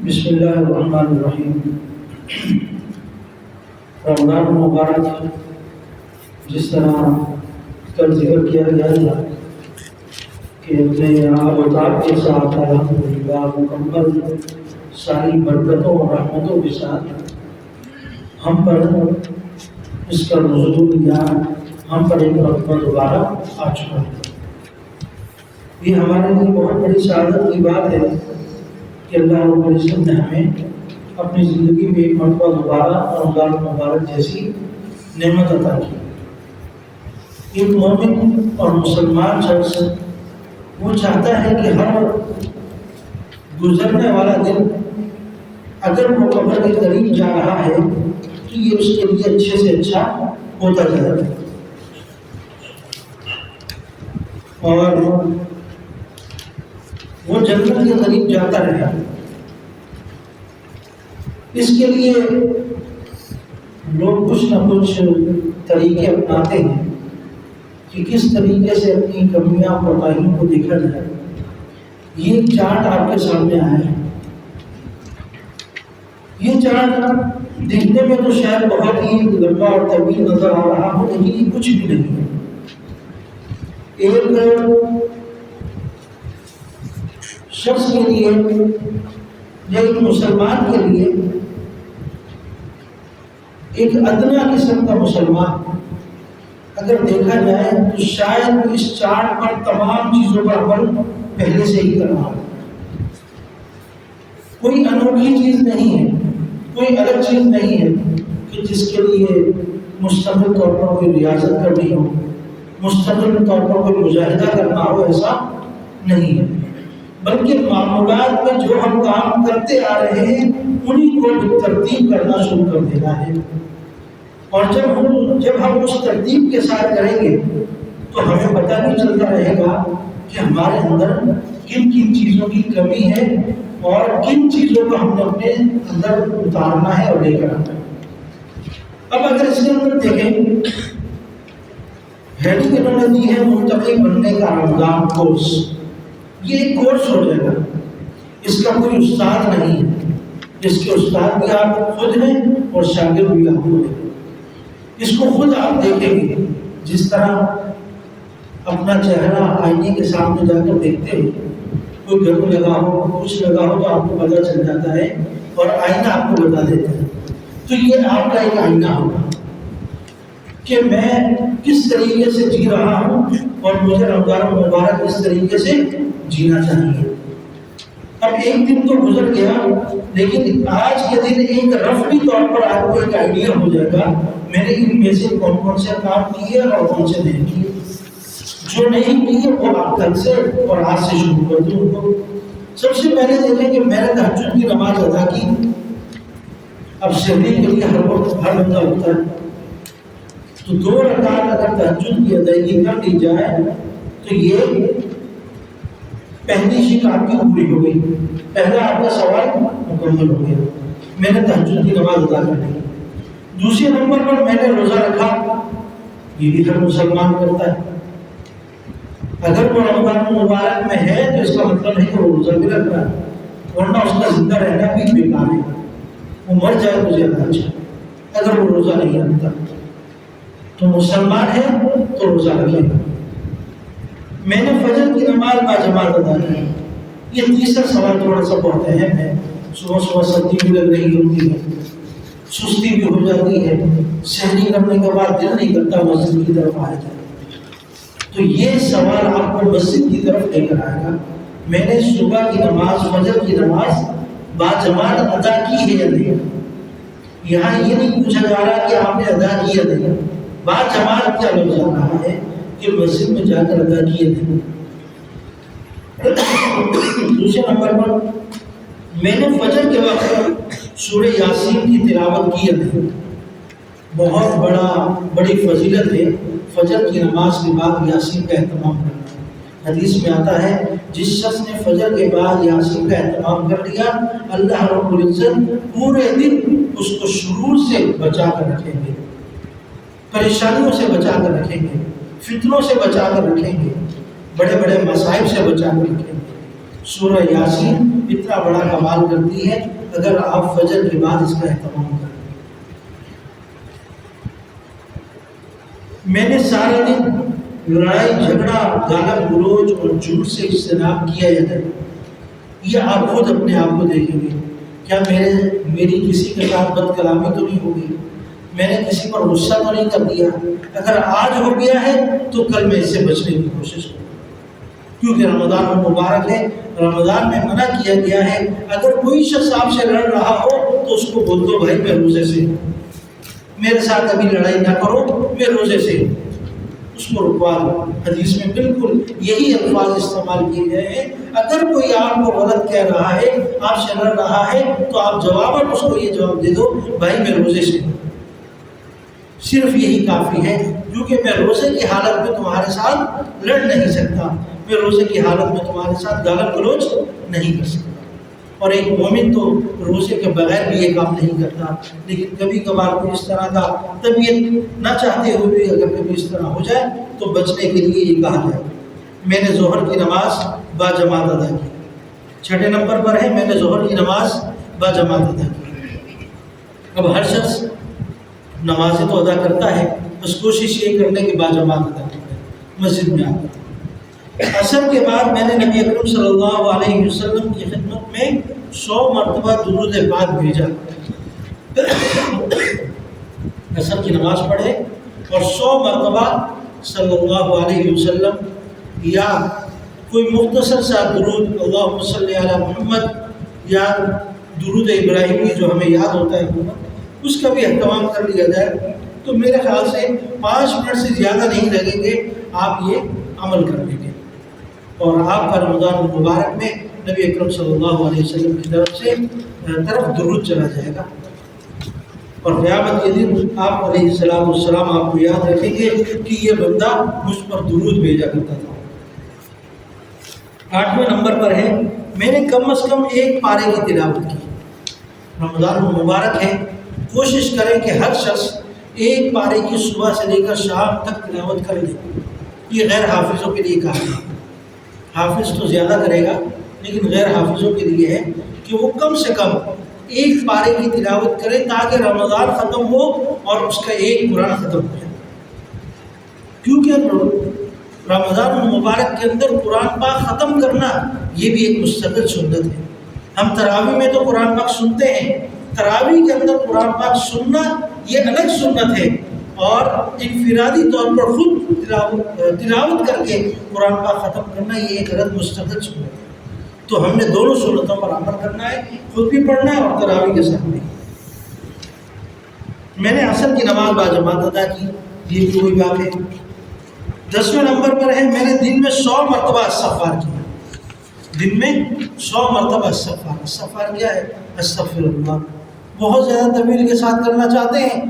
بسم اللہ الرحمن الرحیم۔ رمضان مبارک جس طرح کل ذکر کیا گیا تھا کہ اپنے آب و تاب کے ساتھ الحمدللہ مکمل ساری برکتوں اور رحمتوں کے ساتھ ہم پر اس کا نزول یا ہم پر ایک مرتبہ دوبارہ آ چکا ہے۔ یہ ہمارے لیے بہت بڑی سعادت کی بات ہے کہ اللہ رب العزت نے ہمیں اپنی زندگی میں ایک مرتبہ دوبارہ رمضان مبارک جیسی نعمت عطا کی۔ ایک مومن اور مسلمان شخص وہ چاہتا ہے کہ ہر گزرنے والا دن اگر وہ قبر کے قریب جا رہا ہے تو یہ اس کے لیے اچھے سے اچھا ہوتا جائے اور وہ جنت کے قریب جاتا رہے۔ اس کے لیے لوگ کچھ نہ کچھ طریقے اپناتے ہیں کہ کس طریقے سے اپنی کمیاں کوتاہیوں کو دیکھا جائے۔ یہ ایک چارٹ آپ کے سامنے آیا ہے۔ یہ چارٹ دیکھنے میں تو شاید بہت ہی لمبا اور طویل نظر آ رہا ہو، لیکن یہ کچھ بھی نہیں ہے۔ ایک شخص کے لیے یا ایک مسلمان کے لیے، ایک ادنا قسم کا مسلمان اگر دیکھا جائے تو شاید اس چارٹ پر تمام چیزوں پر عمل پہلے سے ہی کر رہا ہے۔ کوئی انوکھی چیز نہیں ہے، کوئی الگ چیز نہیں ہے کہ جس کے لیے مستقل طور پر کوئی ریاضت کرنی ہو، مستقل طور پر کوئی مجاہدہ کرنا ہو، ایسا نہیں ہے۔ بلکہ معمولات میں جو ہم کام کرتے آ رہے ہیں انہیں کو ترتیب کرنا شروع کر دینا ہے، اور جب ہم اس ترتیب کے ساتھ کریں گے تو ہمیں پتہ نہیں چلتا رہے گا کہ ہمارے اندر کن کن چیزوں کی کمی ہے اور کن چیزوں کو ہم نے اپنے اندر اتارنا ہے اور لے کر آنا ہے۔ اب اگر اس کے اندر دیکھیں، ہیڈنگ انہوں نے دی ہے منتقی بننے کا رمضان کورس۔ یہ ایک کورس ہو جائے گا، اس کا کوئی استاد نہیں ہے، اس کے استاد بھی آپ خود ہیں اور شاگرد بھی آپ خود ہیں۔ اس کو خود آپ دیکھیں گے، جس طرح اپنا چہرہ آئینے کے سامنے جا کر دیکھتے ہیں، کوئی گھر لگا ہو، کچھ لگا ہو تو آپ کو پتہ چل جاتا ہے اور آئینہ آپ کو بتا دیتا ہے۔ تو یہ آپ کا ایک آئینہ ہوگا کہ میں کس طریقے سے جی رہا ہوں اور مجھے رمضان مبارک کس طریقے سے جینا چاہیے۔ اب ایک دن تو گزر گیا، لیکن آج کے دن ایک رفلی طور پر آپ کو ایک آئیڈیا ہو جائے گا میں نے ان میں سے کون کون سے کام کیے اور کون سے نہیں کیے۔ جو نہیں کیے وہ آپ کل سے اور آج سے شروع کر دوں۔ سب سے پہلے دیکھیں کہ میں نے تہجد کی نماز ادا کی۔ اب سحری کے لیے ہر وقت ہر بندہ ہوتا ہے، تو 2 رکعت اگر تہجد کی ادائیگی کر دی جائے تو یہ پہلی شک آپ کی پوری ہو گئی، پہلا آپ کا سوال مکمل ہو گیا، میں نے تہجد کی نماز ادا کر دی۔ دوسرے نمبر پر میں نے روزہ رکھا، یہ بھی ہر مسلمان کرتا ہے۔ اگر وہ رمضان مبارک میں ہے تو اس کا مطلب ہے کہ وہ روزہ بھی رکھ رہا ہے، ورنہ اس کا زندہ رہنا بھی بیکار ہے، وہ مر جائے تو زیادہ اچھا اگر وہ روزہ نہیں رکھتا۔ تو مسلمان ہے تو روزہ رکھے گا۔ میں نے فجر کی نماز باجماعت ادا کی۔ یہ تیسرا سوال تھوڑا سا بہت اہم ہے۔ صبح صبح سردی بھی لگ رہی ہوتی ہے، سستی بھی ہو جاتی ہے، سحری کرنے کے بعد دل نہیں کرتا مسجد کی طرف آیا جائے، تو یہ سوال آپ کو مسجد کی طرف لے کر آئے گا۔ میں نے صبح کی نماز، فجر کی نماز باجماعت ادا کی ہے یا نہیں؟ یہاں یہ نہیں پوچھا جا رہا کہ آپ نے ادا کی یا نہیں، باجماعت کیا لفظ آ رہا ہے کہ مسجد میں جا کر ادا کیے تھے۔ دوسرے نمبر پر میں نے فجر کے وقت سورہ یاسین کی تلاوت کی ہے۔ بہت بڑی فضیلت ہے فجر کی نماز کے بعد یاسین کا اہتمام کرنا۔ حدیث میں آتا ہے جس شخص نے فجر کے بعد یاسین کا اہتمام کر لیا، اللہ رب العزت پورے دن اس کو شرور سے بچا کر رکھیں گے، پریشانیوں سے بچا کر رکھیں گے، فتنوں سے بچا کر رکھیں گے، بڑے بڑے مصائب سے بچا کر رکھیں گے۔ سورہ یاسین اتنا بڑا کمال کرتی ہے اگر آپ فجر کے بعد اس کا اہتمام کریں۔ میں نے سارے دن لڑائی جھگڑا، گالا گلوچ اور جھوٹ سے اجتناب کیا یا نہیں؟ یہ آپ خود اپنے آپ کو دیکھیں گے، کیا میری کسی کے ساتھ بد کلامی تو نہیں ہوگی؟ میں نے کسی پر غصہ تو نہیں کر دیا؟ اگر آج ہو گیا ہے تو کل میں اس سے بچنے کی کوشش کروں، کیونکہ رمضان مبارک ہے۔ رمضان میں منع کیا گیا ہے، اگر کوئی شخص آپ سے لڑ رہا ہو تو اس کو بول دو بھائی میں روزے سے ہوں، میرے ساتھ ابھی لڑائی نہ کرو، میں روزے سے ہوں، اس کو رکوا دو۔ حدیث میں بالکل یہی الفاظ استعمال کیے گئے ہیں۔ اگر کوئی آپ کو غلط کہہ رہا ہے، آپ سے لڑ رہا ہے، تو آپ جواباً اس کو یہ جواب دے دو بھائی میں روزے سے ہوں، صرف یہی کافی ہے، کیونکہ میں روزے کی حالت میں تمہارے ساتھ لڑ نہیں سکتا، میں روزے کی حالت میں تمہارے ساتھ گالا گلوچ نہیں کر سکتا۔ اور ایک مومن تو روزے کے بغیر بھی یہ کام نہیں کرتا، لیکن کبھی کبھار کوئی اس طرح کا طبیعت نہ چاہتے ہوئے بھی اگر کبھی اس طرح ہو جائے تو بچنے کے لیے یہ کہا جائے۔ میں نے ظہر کی نماز باجماعت ادا کی۔ چھٹے نمبر پر ہے میں نے ظہر کی نماز باجماعت ادا کی۔ اب ہر شخص نمازیں تو ادا کرتا ہے، بس کوشش یہ کرنے کی باجماعت ادا کرتا ہے، مسجد میں آتا ہے۔ عصر کے بعد میں نے نبی اکرم صلی اللہ علیہ وسلم کی خدمت میں 100 مرتبہ درود پاک بھیجا۔ عصر کی نماز پڑھے اور 100 مرتبہ صلی اللہ علیہ وسلم یا کوئی مختصر سا درود اللہم صلی علی محمد یا درود ابراہیمی جو ہمیں یاد ہوتا ہے اس کا بھی اہتمام کر لیا جائے، تو میرے خیال سے 5 منٹ سے زیادہ نہیں لگیں گے، آپ یہ عمل کر لیں گے اور آپ کا رمضان المبارک میں نبی اکرم صلی اللہ علیہ وسلم کی طرف درود چلا جائے گا، اور قیامت کے دن آپ علیہ السلام آپ کو یاد رکھیں گے کہ یہ بندہ مجھ پر درود بھیجا کرتا تھا۔ 8ویں نمبر پر ہے میں نے کم از کم 1 پارے کی تلاوت کی۔ رمضان المبارک ہے، کوشش کریں کہ ہر شخص 1 پارے کی صبح سے لے کر شام تک تلاوت کر لے۔ یہ غیر حافظوں کے لیے کہا ہے، حافظ تو زیادہ کرے گا لیکن غیر حافظوں کے لیے ہے کہ وہ کم سے کم 1 پارے کی تلاوت کرے تاکہ رمضان ختم ہو اور اس کا 1 قرآن ختم ہو جائے، کیونکہ رمضان المبارک کے اندر قرآن پاک ختم کرنا یہ بھی ایک مستقل سنت ہے۔ ہم تراویح میں تو قرآن پاک سنتے ہیں، تراویح کے اندر قرآن پاک سننا یہ الگ سنت ہے، اور انفرادی طور پر خود تلاوت کر کے قرآن پاک ختم کرنا یہ ایک الگ مستقل سنت ہے۔ تو ہم نے دونوں سنتوں پر عمل کرنا ہے، خود بھی پڑھنا ہے اور تراویح کے ساتھ بھی۔ میں نے عصر کی نماز باجماعت ادا کی، یہ بھی وہی بات ہے۔ 10ویں نمبر پر ہے میں نے دن میں 100 مرتبہ استغفار کیا۔ دن میں 100 مرتبہ استغفار۔ استغفار کیا ہے؟ استغفر اللہ۔ بہت زیادہ طویل کے ساتھ کرنا چاہتے ہیں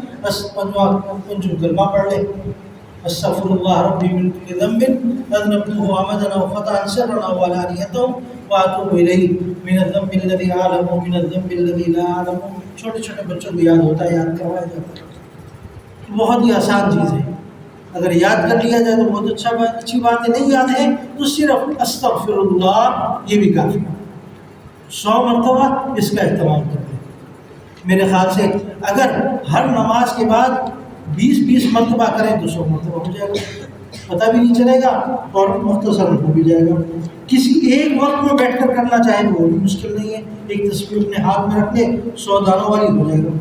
جو کلمہ پڑھ لیں، استغفر اللہ ربی من کل ذنب اذنبته عمدا او خطأ سرا او علانیۃ واتوب الیہ من الذنب الذی اعلم من الذنب الذی لا اعلم۔ چھوٹے چھوٹے بچوں کو یاد ہوتا ہے، یاد کروایا جاتا ہے، بہت ہی آسان چیز ہے، اگر یاد کر لیا جائے تو بہت اچھی بات ہے۔ نہیں یاد ہے تو صرف استغفر اللہ یہ بھی کافی ہے۔ 100 مرتبہ اس کا اہتمام کریں۔ میرے خیال سے اگر ہر نماز کے بعد 20 مرتبہ کریں تو 100 مرتبہ ہو جائے گا، پتہ بھی نہیں چلے گا اور مختصر ہو بھی جائے گا۔ کسی ایک وقت میں بیٹھ کر کرنا چاہے تو وہ بھی مشکل نہیں ہے، ایک تصویر اپنے ہاتھ میں رکھ لے 100 دانوں والی ہو جائے گا۔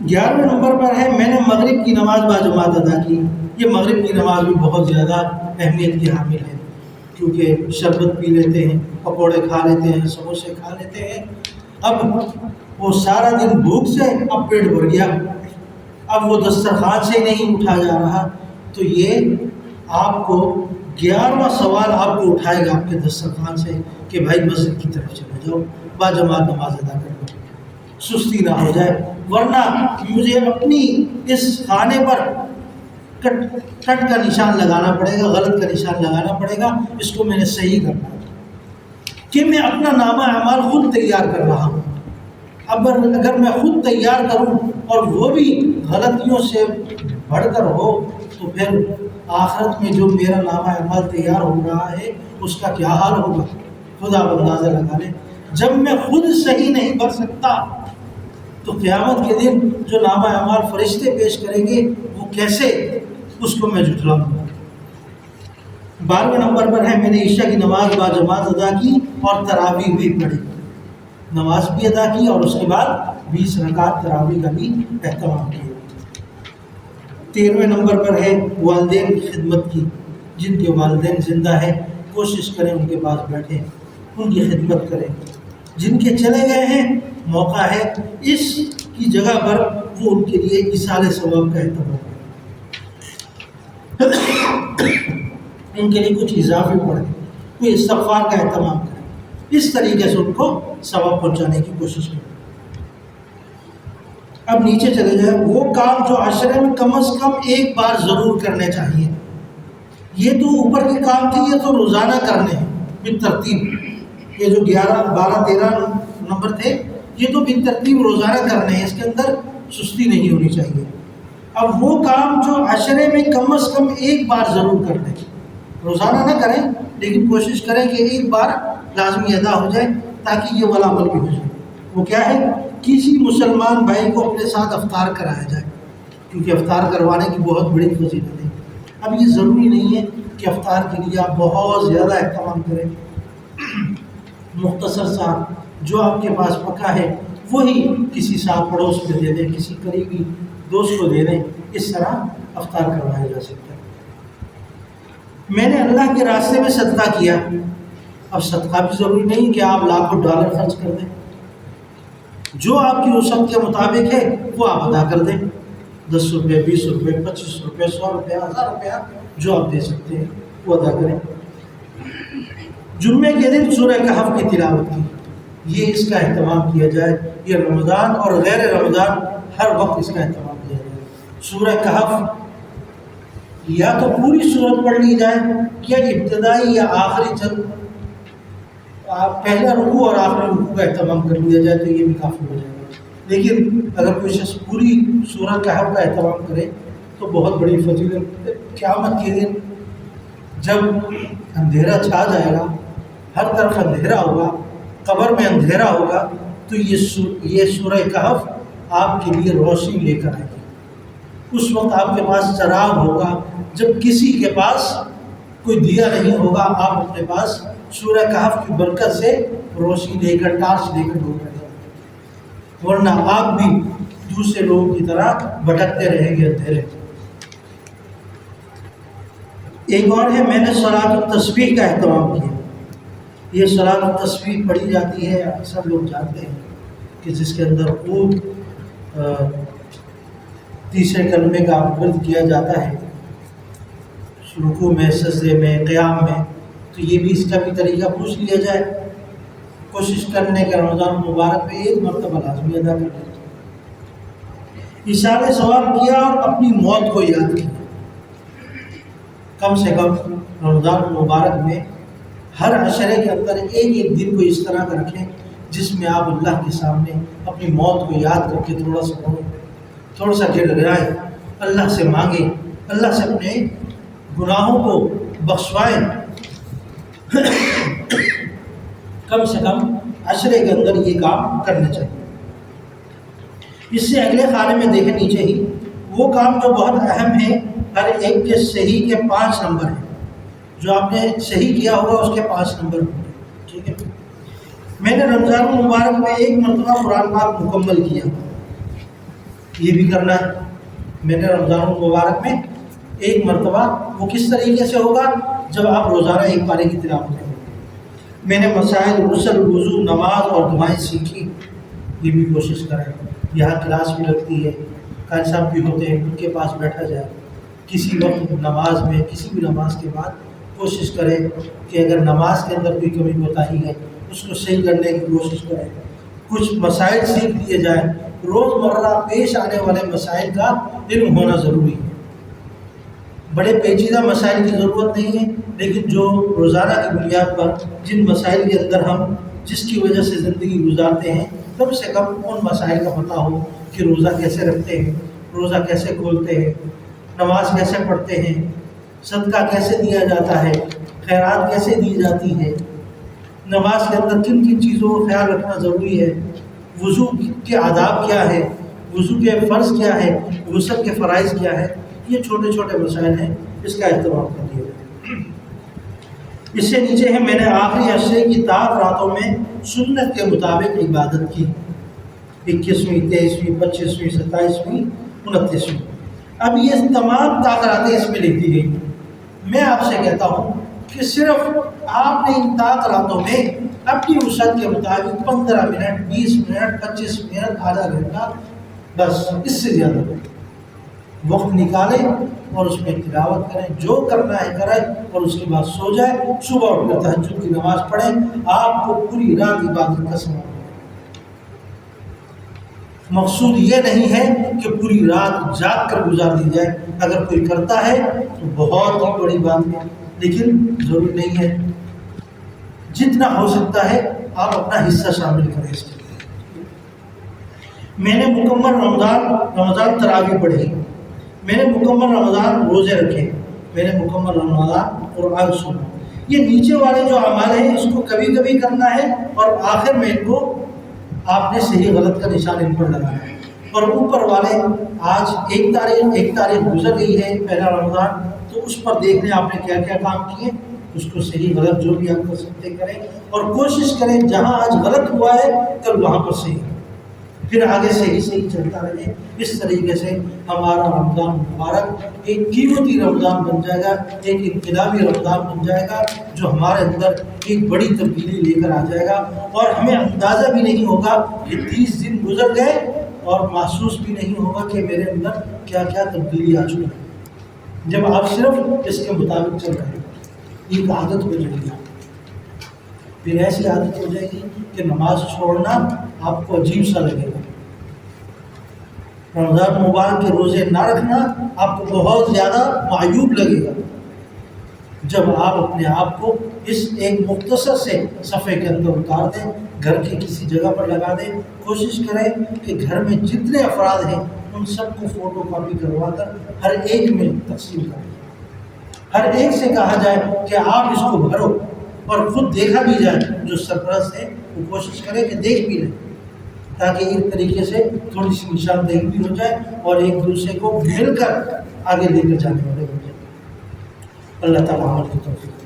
11ویں نمبر پر ہے میں نے مغرب کی نماز باجماعت ادا کی۔ یہ مغرب کی نماز بھی بہت زیادہ اہمیت کی حامل ہے، کیونکہ شربت پی لیتے ہیں، پکوڑے کھا لیتے ہیں، سموسے کھا لیتے ہیں، اب وہ سارا دن بھوک سے اب پیٹ بھر گیا، اب وہ دسترخوان سے نہیں اٹھا جا رہا، تو یہ آپ کو 11واں سوال آپ کو اٹھائے گا آپ کے دسترخوان سے کہ بھائی مسجد کی طرف چلے جاؤ، باجماعت نماز ادا کرو، سستی نہ ہو جائے، ورنہ مجھے اپنی اس کھانے پر کٹ کا نشان لگانا پڑے گا، غلط کا نشان لگانا پڑے گا، اس کو میں نے صحیح کرنا ہے کہ میں اپنا نامہ اعمال خود تیار کر رہا ہوں۔ اگر میں خود تیار کروں اور وہ بھی غلطیوں سے بڑھ کر ہو تو پھر آخرت میں جو میرا نامہ اعمال تیار ہو رہا ہے اس کا کیا حال ہوگا، خدا اندازہ لگا لے۔ جب میں خود صحیح نہیں بن سکتا تو قیامت کے دن جو نامہ اعمال فرشتے پیش کریں گے وہ کیسے اس کو میں جھٹلاؤں گا۔ 12ویں نمبر پر ہے میں نے عشاء کی نماز با جماعت ادا کی اور تراویح بھی پڑھی، نماز بھی ادا کی اور اس کے بعد 20 رکعت تراویح کا بھی اہتمام کیا۔ 13ویں نمبر پر ہے والدین کی خدمت کی، جن کے والدین زندہ ہیں کوشش کریں ان کے پاس بیٹھیں، ان کی خدمت کریں، جن کے چلے گئے ہیں موقع ہے اس کی جگہ پر وہ ان کے لیے ایصال ثواب کا اہتمام کریں، ان کے لیے کچھ اضافی پڑھیں، کوئی استغفار کا اہتمام کریں، اس طریقے سے ان کو ثواب پہنچانے کی کوشش کریں۔ اب نیچے چلے جائیں، وہ کام جو عشرے میں کم از کم ایک بار ضرور کرنے چاہیے۔ یہ تو اوپر کے کام تھے، یہ تو روزانہ کرنے ہیں بالترتیب، یہ جو 11 12 13 نمبر تھے یہ تو بالترتیب روزانہ کرنے ہیں، اس کے اندر سستی نہیں ہونی چاہیے۔ اب وہ کام جو عشرے میں کم از کم ایک بار ضرور کر لیں، روزانہ نہ کریں لیکن کوشش کریں کہ ایک بار لازمی ادا ہو جائے تاکہ یہ والا عمل بھی ہو جائے۔ وہ کیا ہے؟ کسی مسلمان بھائی کو اپنے ساتھ افطار کرایا جائے، کیونکہ افطار کروانے کی بہت بڑی فضیلت ہے۔ اب یہ ضروری نہیں ہے کہ افطار کے لیے آپ بہت زیادہ اہتمام کریں، مختصر سا جو آپ کے پاس پکا ہے وہی کسی صاحب پڑوس میں دے دیں، کسی قریبی دوست کو دے دیں، اس طرح افطار کروایا جا سکتا ہے۔ میں نے اللہ کے راستے میں صدقہ کیا، اب صدقہ بھی ضروری نہیں کہ آپ لاکھوں ڈالر خرچ کر دیں، جو آپ کی وسعت کے مطابق ہے وہ آپ ادا کر دیں، 10 روپے 20 روپے 25 روپے 100 روپے 1000 روپیہ جو آپ دے سکتے ہیں وہ ادا کریں۔ جمعے کے دن سورہ کہف کی تلاوت کی، یہ اس کا اہتمام کیا جائے، یہ رمضان اور غیر رمضان ہر وقت اس کا اہتمام کیا جائے۔ سورہ کہف یا تو پوری سورت پڑھ لی جائے یا ابتدائی یا آخری چند پہلا رکوع اور آخری رکوع کا اہتمام کر لیا جائے تو یہ بھی کافی ہو جائے گا، لیکن اگر کوئی شخص پوری سورہ کہف کا اہتمام کرے تو بہت بڑی فضیلت۔ قیامت کے دن جب اندھیرا چھا جائے گا، ہر طرف اندھیرا ہوگا، قبر میں اندھیرا ہوگا، تو یہ سورہ کہف آپ کے لیے روشنی لے کر آئے گی۔ اس وقت آپ کے پاس چراغ ہوگا، جب کسی کے پاس کوئی دیا نہیں ہوگا آپ اپنے پاس سورہ کہف کی برکت سے روشنی لے کر ٹارچ لے کر ڈھونڈ رہے ہیں، ورنہ آپ بھی دوسرے لوگوں کی طرح بھٹکتے رہیں گے اندھیرے۔ ایک اور ہے میں نے صلاۃ التسبیح کا اہتمام کیا، یہ صلاۃ التسبیح پڑھی جاتی ہے، سب لوگ جانتے ہیں کہ جس کے اندر خوب تیسرے کلمے کا ورد کیا جاتا ہے رکوع میں، سجدے میں، قیام میں، تو یہ بھی اس کا بھی طریقہ پوچھ لیا جائے، کوشش کرنے کا رمضان مبارک میں ایک مرتبہ لازمی ادا کر لیا جائے۔ ایصال ثواب کیا اور اپنی موت کو یاد کیا، کم سے کم رمضان مبارک میں ہر عشرے کے اندر ایک دن کو اس طرح کا رکھیں جس میں آپ اللہ کے سامنے اپنی موت کو یاد کر کے تھوڑا سا روئیں، تھوڑا سا گر گرائیں، اللہ سے مانگیں، اللہ سے اپنے گناہوں کو بخشوائیں۔ کم سے کم عشرے کے اندر یہ کام کرنا چاہیے۔ اس سے اگلے خانے میں دیکھیں نیچے ہی وہ کام جو بہت اہم ہے، ہر ایک کے صحیح کے 5 نمبر ہیں، جو آپ نے صحیح کیا ہوگا اس کے 5 نمبر ہوں گے، ٹھیک ہے۔ میں نے رمضان مبارک میں ایک مرتبہ قرآن پاک مکمل کیا، یہ بھی کرنا ہے۔ میں نے رمضان مبارک میں ایک مرتبہ، وہ کس طریقے سے ہوگا؟ جب آپ روزانہ ایک پارے کی تلاوت کریں۔ میں نے مسائل غسل، وضو، نماز اور دعائیں سیکھی، یہ بھی کوشش کریں۔ یہاں کلاس بھی لگتی ہے، قاری صاحب بھی ہوتے ہیں، ان کے پاس بیٹھا جائے، کسی وقت نماز میں، کسی بھی نماز کے بعد کوشش کریں کہ اگر نماز کے اندر کوئی کمی کوتاہی ہے اس کو صحیح کرنے کی کوشش کریں، کچھ مسائل سیکھ لیے جائیں۔ روزمرہ پیش آنے والے مسائل کا علم ہونا ضروری ہے، بڑے پیچیدہ مسائل کی ضرورت نہیں ہے، لیکن جو روزانہ کی بنیاد پر جن مسائل کے اندر ہم جس کی وجہ سے زندگی گزارتے ہیں، کم سے کم ان مسائل کا پتہ ہو کہ روزہ کیسے رکھتے ہیں، روزہ کیسے کھولتے ہیں، نماز کیسے پڑھتے ہیں، صدقہ کیسے دیا جاتا ہے، خیرات کیسے دی جاتی ہے، نماز کے اندر کن کن چیزوں کا خیال رکھنا ضروری ہے، وضو کے آداب کیا ہے، وضو کے فرض کیا ہے، غسل کے فرائض کیا ہے، یہ چھوٹے چھوٹے مسائل ہیں، اس کا اہتمام کر دیا جائے۔ اس سے نیچے ہے میں نے آخری عشرے کی طاق راتوں میں سنت کے مطابق عبادت کی، 21ویں، 23ویں، 25ویں، 27ویں، 29ویں۔ اب یہ تمام طاق راتیں اس میں لکھ دی گئی۔ میں آپ سے کہتا ہوں کہ صرف آپ نے ان طاق راتوں میں اپنی وسعت کے مطابق 15 منٹ، 20 منٹ، 25 منٹ، آدھا گھنٹہ، بس اس سے زیادہ وقت نکالیں اور اس میں تلاوت کریں، جو کرنا ہے کریں، اور اس کے بعد سو جائیں، صبح اٹھ کر تہجد کی نماز پڑھیں، آپ کو پوری رات عبادت کا ثواب۔ مقصود یہ نہیں ہے کہ پوری رات جاگ کر گزار دی جائے، اگر کوئی کرتا ہے تو بہت ہی بڑی بات ہے، لیکن ضروری نہیں ہے۔ جتنا ہو سکتا ہے آپ اپنا حصہ شامل کریں اس کے لیے۔ میں نے مکمل رمضان تراویح پڑھی، میں نے مکمل رمضان روزے رکھے، میں نے مکمل رمضان قرآن سنا۔ یہ نیچے والے جو اعمال ہیں اس کو کبھی کبھی کرنا ہے، اور آخر میں ان کو آپ نے صحیح غلط کا نشان ان پر لگانا ہے۔ اور اوپر والے آج ایک تاریخ گزر گئی ہے، پہلا رمضان، تو اس پر دیکھنے آپ نے کیا کیا کام کیے، اس کو صحیح غلط جو بھی آپ کر سکتے کریں، اور کوشش کریں جہاں آج غلط ہوا ہے کل وہاں پر صحیح، پھر آگے صحیح چلتا رہے۔ اس طریقے سے ہمارا رمضان مبارک ایک قیمتی رمضان بن جائے گا، ایک انقلابی رمضان بن جائے گا، جو ہمارے اندر ایک بڑی تبدیلی لے کر آ جائے گا، اور ہمیں اندازہ بھی نہیں ہوگا کہ 30 دن گزر گئے اور محسوس بھی نہیں ہوگا کہ میرے اندر کیا کیا تبدیلی آ چکی ہے، جب آپ صرف اس کے مطابق چل رہے ہیں۔ ایک عادت ہو جائے گی، پھر ایسی عادت ہو جائے گی کہ نماز چھوڑنا آپ کو عجیب سا لگے گا، رمضان مبارک کے روزے نہ رکھنا آپ کو بہت زیادہ معیوب لگے گا۔ جب آپ اپنے آپ کو اس ایک مختصر سے صفحے کے اندر اتار دیں، گھر کی کسی جگہ پر لگا دیں، کوشش کریں کہ گھر میں جتنے افراد ہیں ان سب کو فوٹو کاپی کروا کر ہر ایک میں تقسیم کریں، ہر ایک سے کہا جائے کہ آپ اس کو بھرو، اور خود دیکھا بھی جائے، جو سرپرست ہے وہ کوشش کرے کہ دیکھ بھی لیں، تاکہ ایک طریقے سے تھوڑی سی نشاندہی بھی ہو جائے اور ایک دوسرے کو مل کر آگے لے کر جانے والے ہو جائے۔ اللہ تعالیٰ عمل کی توفیق۔